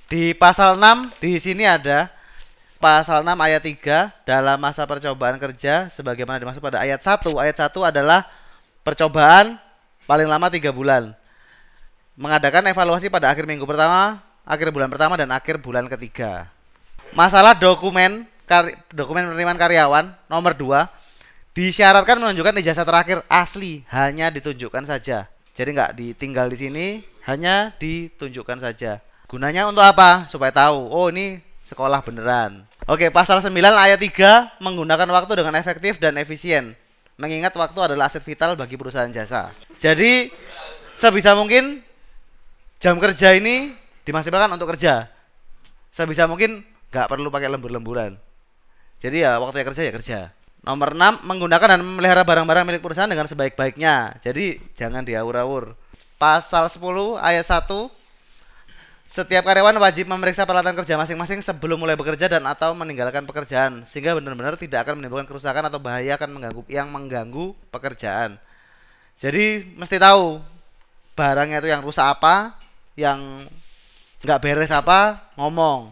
Di pasal 6 di sini ada pasal 6 ayat 3 dalam masa percobaan kerja sebagaimana dimaksud pada ayat 1. Ayat 1 adalah percobaan paling lama 3 bulan. Mengadakan evaluasi pada akhir minggu pertama, akhir bulan pertama dan akhir bulan ketiga. Masalah dokumen penerimaan karyawan nomor 2 disyaratkan menunjukkan ijazah terakhir asli, hanya ditunjukkan saja. Jadi nggak ditinggal di sini, hanya ditunjukkan saja. Gunanya untuk apa? Supaya tahu, oh ini sekolah beneran. Oke, pasal 9 ayat 3 menggunakan waktu dengan efektif dan efisien. Mengingat waktu adalah aset vital bagi perusahaan jasa. Jadi sebisa mungkin jam kerja ini dimaksimalkan untuk kerja. Sebisa mungkin nggak perlu pakai lembur-lemburan. Jadi ya waktunya kerja ya kerja. Nomor 6 menggunakan dan memelihara barang-barang milik perusahaan dengan sebaik-baiknya. Jadi jangan diawur-awur. Pasal 10 ayat 1, setiap karyawan wajib memeriksa peralatan kerja masing-masing sebelum mulai bekerja dan atau meninggalkan pekerjaan sehingga benar-benar tidak akan menimbulkan kerusakan atau bahaya akan mengganggu pekerjaan. Jadi mesti tahu barangnya itu yang rusak apa, yang nggak beres apa, ngomong.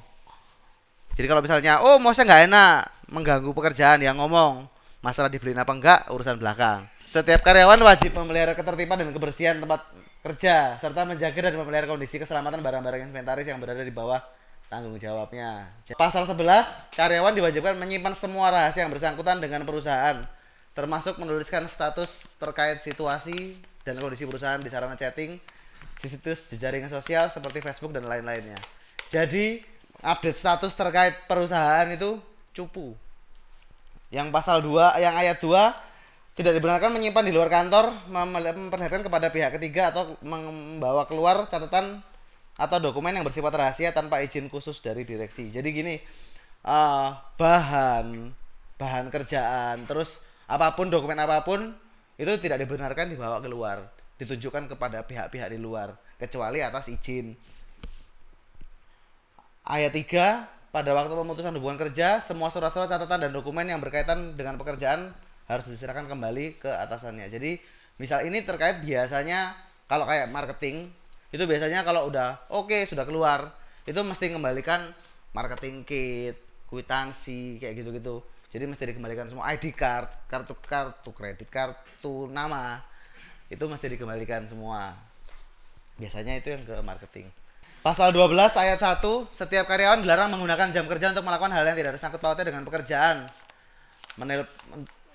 Jadi kalau misalnya, oh mosnya nggak enak, mengganggu pekerjaan, ya ngomong. Masalah dibeliin apa enggak, urusan belakang. Setiap karyawan wajib memelihara ketertiban dan kebersihan tempat kerja, serta menjaga dan memelihara kondisi keselamatan barang-barang inventaris yang berada di bawah tanggung jawabnya. Pasal 11, karyawan diwajibkan menyimpan semua rahasia yang bersangkutan dengan perusahaan, termasuk menuliskan status terkait situasi dan kondisi perusahaan di sarana chatting, situs jejaring sosial seperti Facebook dan lain-lainnya. Jadi update status terkait perusahaan itu cupu. Yang pasal 2, yang ayat 2 tidak dibenarkan menyimpan di luar kantor, memperlihatkan kepada pihak ketiga atau membawa keluar catatan atau dokumen yang bersifat rahasia tanpa izin khusus dari direksi. Jadi gini, bahan kerjaan, terus apapun dokumen apapun itu tidak dibenarkan dibawa keluar, ditunjukkan kepada pihak-pihak di luar kecuali atas izin. Ayat 3, pada waktu pemutusan hubungan kerja, semua surat-surat catatan dan dokumen yang berkaitan dengan pekerjaan harus diserahkan kembali ke atasannya. Jadi misal ini terkait biasanya kalau kayak marketing itu biasanya kalau udah oke, sudah keluar itu mesti kembalikan marketing kit, kwitansi kayak gitu-gitu. Jadi mesti dikembalikan semua, ID card, kartu kredit, kartu nama itu mesti dikembalikan semua. Biasanya itu yang ke marketing. Pasal 12 ayat 1, setiap karyawan dilarang menggunakan jam kerja untuk melakukan hal yang tidak ada sangkut pautnya dengan pekerjaan.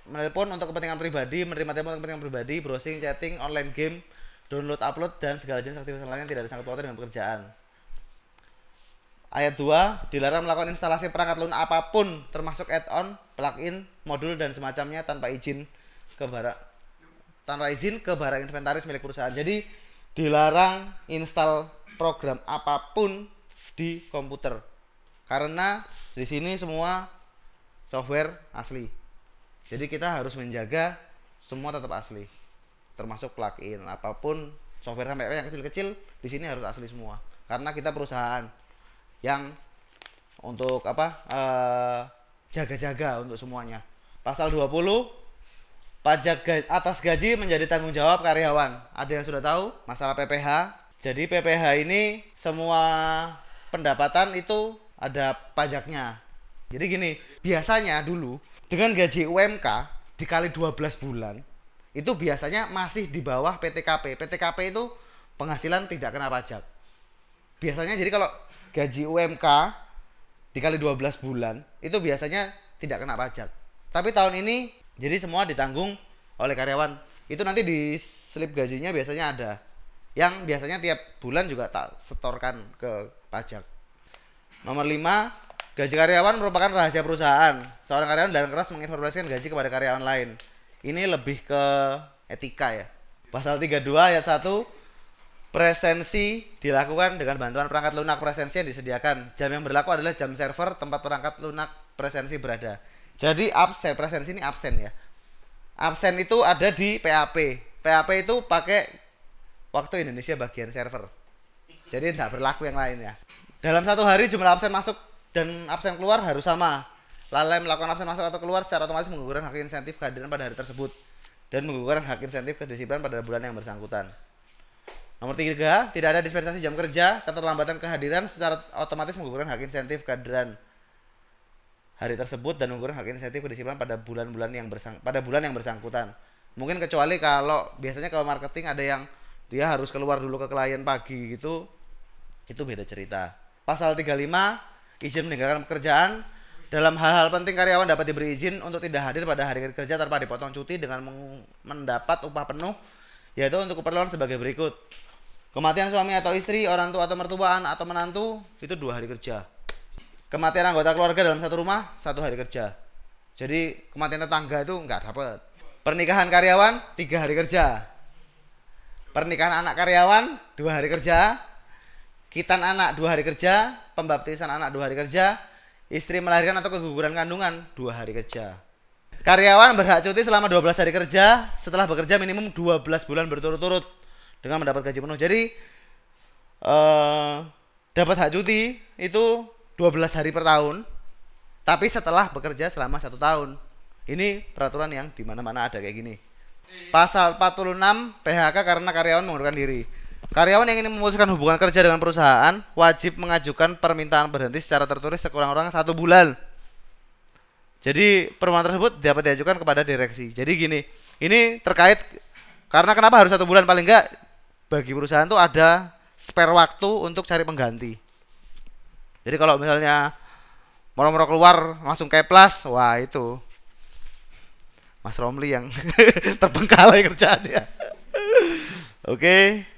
Menelpon untuk kepentingan pribadi, menerima telepon untuk kepentingan pribadi, browsing, chatting, online game, download, upload, dan segala jenis aktivitas lain yang tidak ada sangkut pautnya dengan pekerjaan. Ayat 2, dilarang melakukan instalasi perangkat lunak apapun termasuk add-on, plugin, modul, dan semacamnya tanpa izin ke barang inventaris milik perusahaan. Jadi dilarang install program apapun di komputer karena di sini semua software asli. Jadi kita harus menjaga semua tetap asli, termasuk plugin apapun software sampai yang kecil-kecil di sini harus asli semua. Karena kita perusahaan yang untuk jaga-jaga untuk semuanya. Pasal 20, pajak atas gaji menjadi tanggung jawab karyawan. Ada yang sudah tahu masalah PPh? Jadi PPh ini semua pendapatan itu ada pajaknya. Jadi gini, biasanya dulu dengan gaji UMK dikali 12 bulan itu biasanya masih di bawah PTKP. PTKP itu penghasilan tidak kena pajak. Biasanya jadi kalau gaji UMK dikali 12 bulan itu biasanya tidak kena pajak. Tapi tahun ini jadi semua ditanggung oleh karyawan. Itu nanti di slip gajinya biasanya ada. Yang biasanya tiap bulan juga tak setorkan ke pajak. Nomor 5, gaji karyawan merupakan rahasia perusahaan. Seorang karyawan dengan keras menginformasikan gaji kepada karyawan lain. Ini lebih ke etika ya. Pasal 32 ayat 1, presensi dilakukan dengan bantuan perangkat lunak presensi yang disediakan. Jam yang berlaku adalah jam server tempat perangkat lunak presensi berada. Jadi absen, presensi ini absen ya. Absen itu ada di PAP. PAP itu pakai waktu Indonesia bagian server. Jadi tidak berlaku yang lainnya. Dalam satu hari jumlah absen masuk dan absen keluar harus sama. Lalai melakukan absen masuk atau keluar secara otomatis menggugurkan hak insentif kehadiran pada hari tersebut dan menggugurkan hak insentif kedisiplinan pada bulan yang bersangkutan. Nomor 3, tidak ada dispensasi jam kerja, keterlambatan kehadiran secara otomatis menggugurkan hak insentif kehadiran hari tersebut dan menggugurkan hak insentif kedisiplinan pada bulan yang bersangkutan. Mungkin kecuali kalau biasanya kalau marketing ada yang dia harus keluar dulu ke klien pagi gitu, itu beda cerita. Pasal 35, izin meninggalkan pekerjaan. Dalam hal-hal penting karyawan dapat diberi izin untuk tidak hadir pada hari kerja tanpa dipotong cuti dengan mendapat upah penuh, yaitu untuk keperluan sebagai berikut. Kematian suami atau istri, orang tua atau mertua, anak atau menantu, itu 2 hari kerja. Kematian anggota keluarga dalam satu rumah, 1 hari kerja. Jadi kematian tetangga itu nggak dapat. Pernikahan karyawan, 3 hari kerja. Pernikahan anak karyawan, 2 hari kerja. Khitan anak 2 hari kerja. Pembaptisan anak 2 hari kerja. Istri melahirkan atau keguguran kandungan 2 hari kerja. Karyawan berhak cuti selama 12 hari kerja setelah bekerja minimum 12 bulan berturut-turut dengan mendapat gaji penuh. Jadi dapat hak cuti itu 12 hari per tahun, tapi setelah bekerja selama 1 tahun. Ini peraturan yang dimana-mana ada kayak gini. Pasal 46, PHK karena karyawan mengundurkan diri. Karyawan yang ingin memutuskan hubungan kerja dengan perusahaan wajib mengajukan permintaan berhenti secara tertulis sekurang-kurangnya 1 bulan. Jadi permohonan tersebut dapat diajukan kepada direksi. Jadi gini, ini terkait karena kenapa harus 1 bulan, paling enggak bagi perusahaan tuh ada spare waktu untuk cari pengganti. Jadi kalau misalnya moro-moro keluar langsung keplas, wah itu Mas Romli yang terbengkalai kerjaannya. Oke.